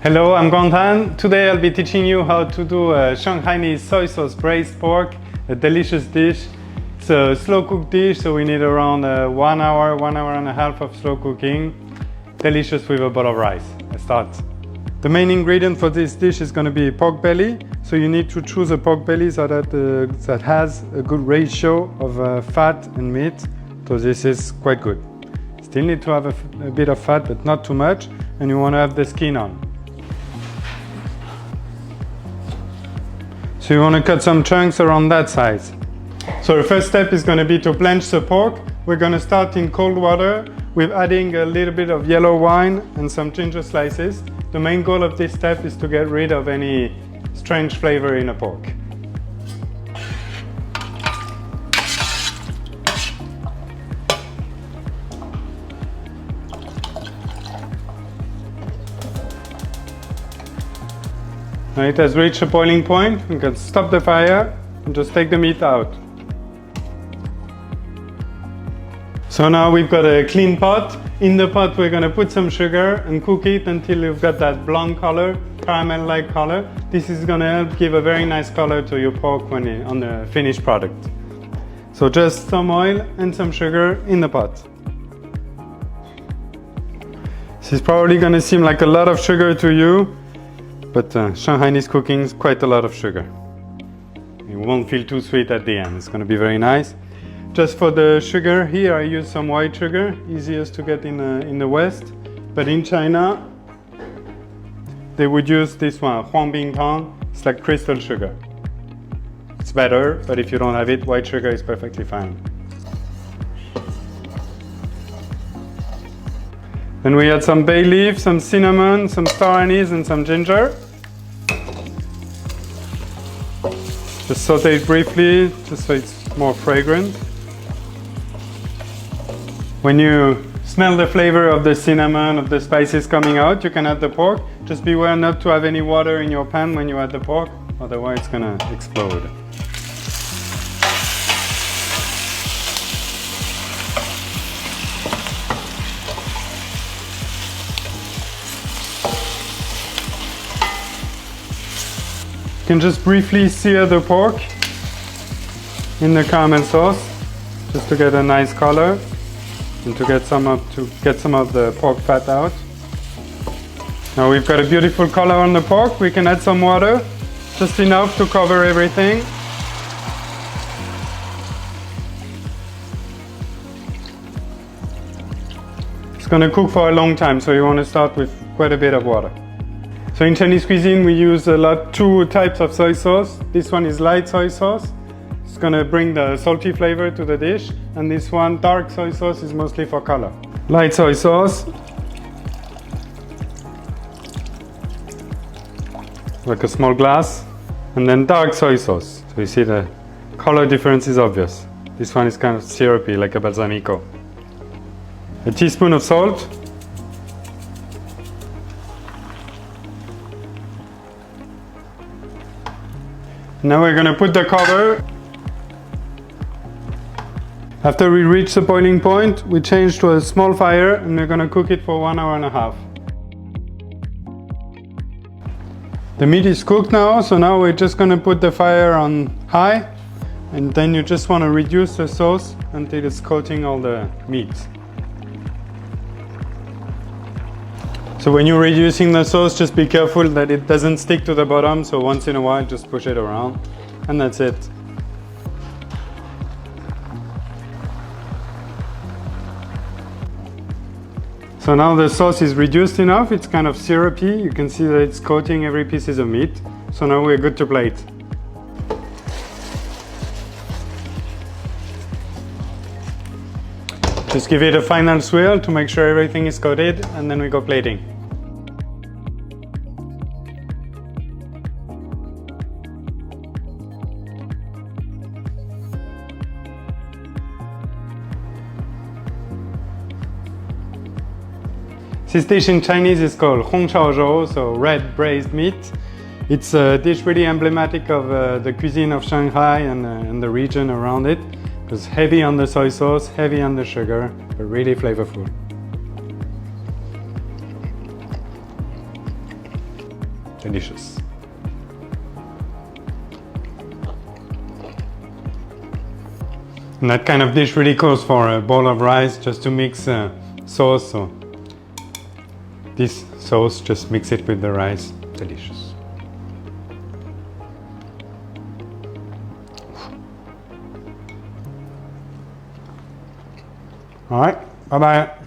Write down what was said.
Hello, I'm Guangtan. Today I'll be teaching you how to do a Shanghainese soy sauce braised pork, a delicious dish. It's a slow cooked dish, so we need around 1 hour, 1 hour and a half of slow cooking. Delicious with a bowl of rice. Let's start. The main ingredient for this dish is going to be pork belly. So you need to choose a pork belly so that has a good ratio of fat and meat. So this is quite good. Still need to have a bit of fat, but not too much. And you want to have the skin on. So you want to cut some chunks around that size. So the first step is going to be to blanch the pork. We're going to start in cold water with adding a little bit of yellow wine and some ginger slices. The main goal of this step is to get rid of any strange flavor in a pork. Now it has reached a boiling point. We can stop the fire and just take the meat out. So now we've got a clean pot. In the pot we're going to put some sugar and cook it until you've got that blonde color, caramel-like color. This is going to help give a very nice color to your pork on the finished product. So just some oil and some sugar in the pot. This is probably going to seem like a lot of sugar to you, but Shanghainese cooking is quite a lot of sugar. It won't feel too sweet at the end. It's going to be very nice. Just for the sugar here, I use some white sugar, easiest to get in the West. But in China, they would use this one, huangbingtang. It's like crystal sugar. It's better, but if you don't have it, white sugar is perfectly fine. Then we add some bay leaf, some cinnamon, some star anise, and some ginger. Just saute it briefly, just so it's more fragrant. When you smell the flavor of the cinnamon, of the spices coming out, you can add the pork. Just beware not to have any water in your pan when you add the pork, otherwise it's gonna explode. You can just briefly sear the pork in the caramel sauce, just to get a nice color. And to get some of the pork fat out. Now we've got a beautiful color on the pork. We can add some water, just enough to cover everything. It's going to cook for a long time, so you want to start with quite a bit of water. So in Chinese cuisine we use two types of soy sauce. This one is light soy sauce. It's going to bring the salty flavor to the dish, and this one, dark soy sauce, is mostly for color. Light soy sauce, like a small glass, and then dark soy sauce. So you see the color difference is obvious. This one is kind of syrupy, like a balsamico. A teaspoon of salt. Now we're going to put the cover. After we reach the boiling point, we change to a small fire and we're going to cook it for 1 hour and a half. The meat is cooked now, so now we're just going to put the fire on high, and then you just want to reduce the sauce until it's coating all the meat. So when you're reducing the sauce, just be careful that it doesn't stick to the bottom, so once in a while just push it around, and that's it. So now the sauce is reduced enough, it's kind of syrupy, you can see that it's coating every piece of meat. So now we're good to plate. Just give it a final swirl to make sure everything is coated, and then we go plating. This dish in Chinese is called hong shao zhou, so red braised meat. It's a dish really emblematic of the cuisine of Shanghai and the region around it. It's heavy on the soy sauce, heavy on the sugar, but really flavorful. delicious. And that kind of dish really calls for a bowl of rice just to mix sauce. So this sauce, just mix it with the rice. Delicious. All right, bye-bye.